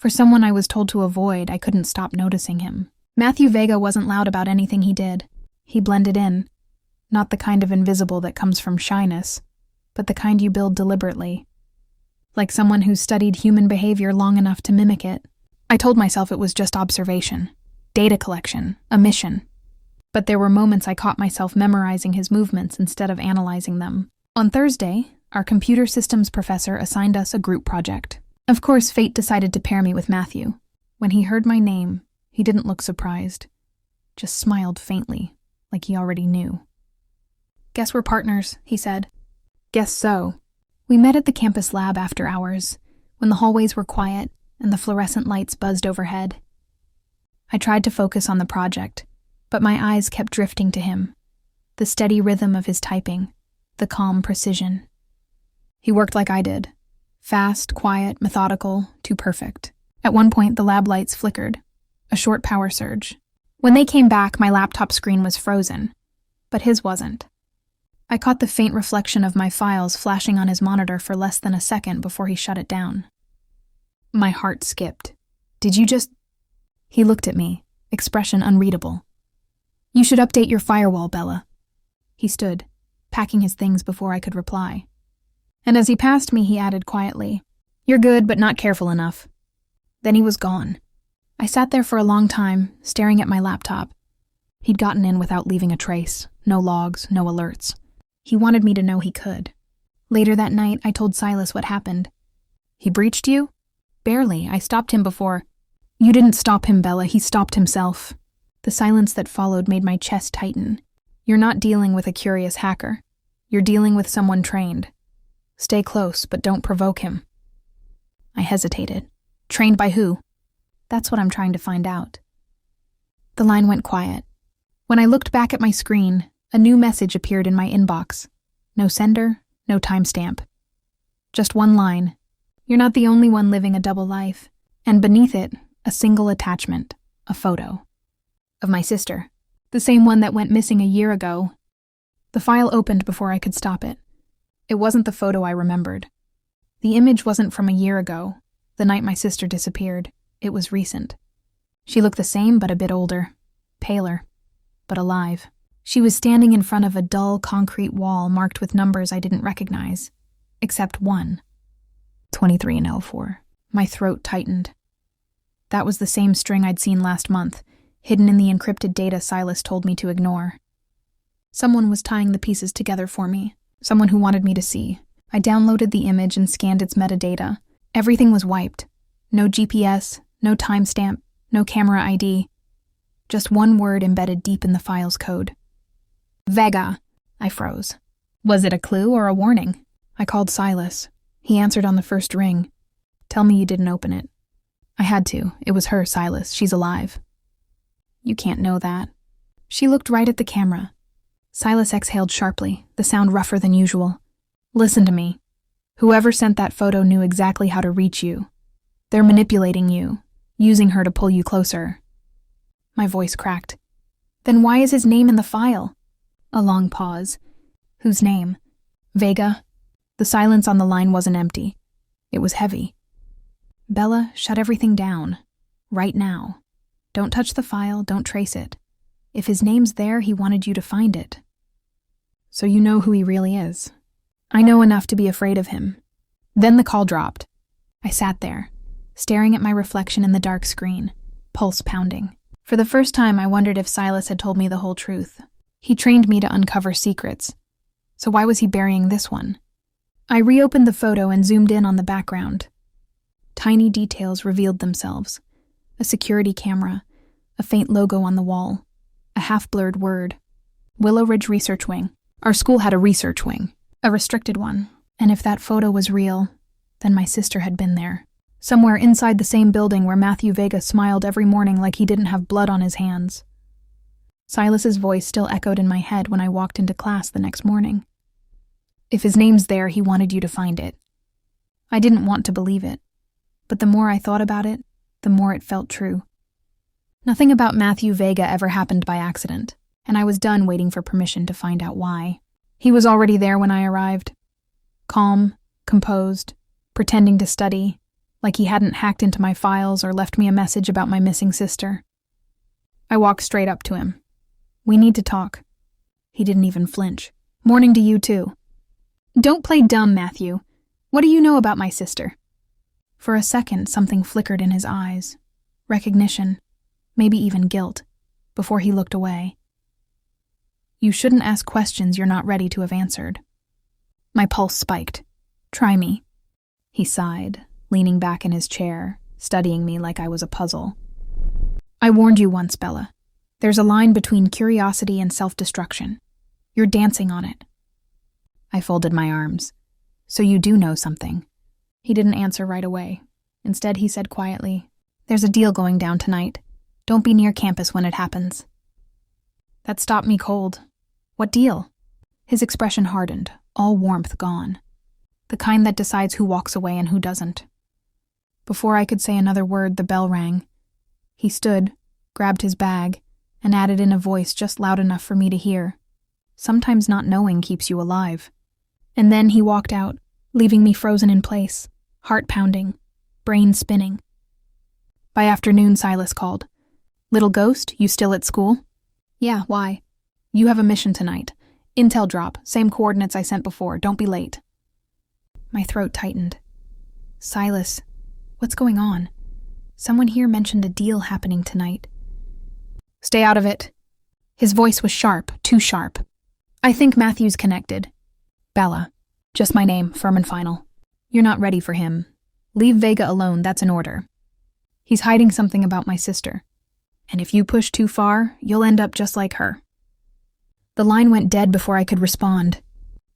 For someone I was told to avoid, I couldn't stop noticing him. Matthew Vega wasn't loud about anything he did. He blended in. Not the kind of invisible that comes from shyness, but the kind you build deliberately. Like someone who's studied human behavior long enough to mimic it. I told myself it was just observation, data collection, a mission. But there were moments I caught myself memorizing his movements instead of analyzing them. On Thursday, our computer systems professor assigned us a group project. Of course, fate decided to pair me with Matthew. When he heard my name, he didn't look surprised. Just smiled faintly, like he already knew. "Guess we're partners," he said. "Guess so." We met at the campus lab after hours, when the hallways were quiet and the fluorescent lights buzzed overhead. I tried to focus on the project, but my eyes kept drifting to him. The steady rhythm of his typing, the calm precision. He worked like I did. Fast, quiet, methodical, too perfect. At one point, the lab lights flickered. A short power surge. When they came back, my laptop screen was frozen, but his wasn't. I caught the faint reflection of my files flashing on his monitor for less than a second before he shut it down. My heart skipped. "Did you just—" He looked at me, expression unreadable. "You should update your firewall, Bella." He stood, packing his things before I could reply. And as he passed me, he added quietly, "You're good, but not careful enough." Then he was gone. I sat there for a long time, staring at my laptop. He'd gotten in without leaving a trace. No logs, no alerts. He wanted me to know he could. Later that night, I told Silas what happened. "He breached you?" "Barely. I stopped him before—" "You didn't stop him, Bella. He stopped himself." The silence that followed made my chest tighten. "You're not dealing with a curious hacker. You're dealing with someone trained. Stay close, but don't provoke him." I hesitated. "Trained by who?" "That's what I'm trying to find out." The line went quiet. When I looked back at my screen, a new message appeared in my inbox. No sender, no timestamp. Just one line. "You're not the only one living a double life." And beneath it, a single attachment, a photo. Of my sister. The same one that went missing a year ago. The file opened before I could stop it. It wasn't the photo I remembered. The image wasn't from a year ago, the night my sister disappeared. It was recent. She looked the same but a bit older, paler, but alive. She was standing in front of a dull concrete wall marked with numbers I didn't recognize, except one. 23 and L.L.L. My throat tightened. That was the same string I'd seen last month, hidden in the encrypted data Silas told me to ignore. Someone was tying the pieces together for me, someone who wanted me to see. I downloaded the image and scanned its metadata. Everything was wiped. No GPS, no timestamp, no camera ID. Just one word embedded deep in the file's code. "Vega." I froze. Was it a clue or a warning? I called Silas. He answered on the first ring. "Tell me you didn't open it." I had to. It was her, Silas. She's alive. "You can't know that." She looked right at the camera. Silas exhaled sharply, the sound rougher than usual. "Listen to me. Whoever sent that photo knew exactly how to reach you. They're manipulating you, using her to pull you closer." My voice cracked. "Then why is his name in the file?" A long pause. "Whose name?" "Vega." The silence on the line wasn't empty. It was heavy. "Bella, shut everything down. Right now. Don't touch the file, don't trace it. If his name's there, he wanted you to find it. So you know who he really is." "I know enough to be afraid of him." Then the call dropped. I sat there, staring at my reflection in the dark screen, pulse pounding. For the first time, I wondered if Silas had told me the whole truth. He trained me to uncover secrets. So why was he burying this one? I reopened the photo and zoomed in on the background. Tiny details revealed themselves. A security camera, a faint logo on the wall, a half-blurred word. Willow Ridge Research Wing. Our school had a research wing, a restricted one, and if that photo was real, then my sister had been there. Somewhere inside the same building where Matthew Vega smiled every morning like he didn't have blood on his hands. Silas's voice still echoed in my head when I walked into class the next morning. "If his name's there, he wanted you to find it." I didn't want to believe it, but the more I thought about it, the more it felt true. Nothing about Matthew Vega ever happened by accident, and I was done waiting for permission to find out why. He was already there when I arrived. Calm, composed, pretending to study, like he hadn't hacked into my files or left me a message about my missing sister. I walked straight up to him. "We need to talk." He didn't even flinch. "Morning to you, too." "Don't play dumb, Matthew. What do you know about my sister?" For a second, something flickered in his eyes. Recognition, maybe even guilt, before he looked away. "You shouldn't ask questions you're not ready to have answered." My pulse spiked. "Try me." He sighed, leaning back in his chair, studying me like I was a puzzle. "I warned you once, Bella. There's a line between curiosity and self-destruction. You're dancing on it." I folded my arms. "So you do know something?" He didn't answer right away. Instead, he said quietly, "There's a deal going down tonight. Don't be near campus when it happens." That stopped me cold. "What deal?" His expression hardened, all warmth gone. The kind that decides who walks away and who doesn't. Before I could say another word, the bell rang. He stood, grabbed his bag, and added in a voice just loud enough for me to hear, "Sometimes not knowing keeps you alive." And then he walked out, leaving me frozen in place, heart pounding, brain spinning. By afternoon, Silas called. "Little ghost, you still at school?" "Yeah, why?" "You have a mission tonight. Intel drop, same coordinates I sent before, don't be late." My throat tightened. "Silas, what's going on? Someone here mentioned a deal happening tonight." "Stay out of it." His voice was sharp, too sharp. "I think Matthew's connected." "Bella. Just my name, firm and final. You're not ready for him. Leave Vega alone, that's an order. He's hiding something about my sister. And if you push too far, you'll end up just like her." The line went dead before I could respond.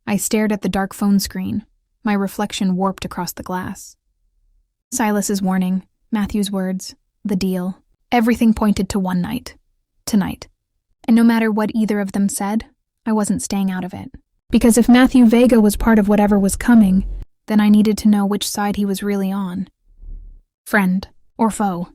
I stared at the dark phone screen, my reflection warped across the glass. Silas's warning, Matthew's words, the deal, everything pointed to one night. Tonight. And no matter what either of them said, I wasn't staying out of it. Because if Matthew Vega was part of whatever was coming, then I needed to know which side he was really on. Friend or foe.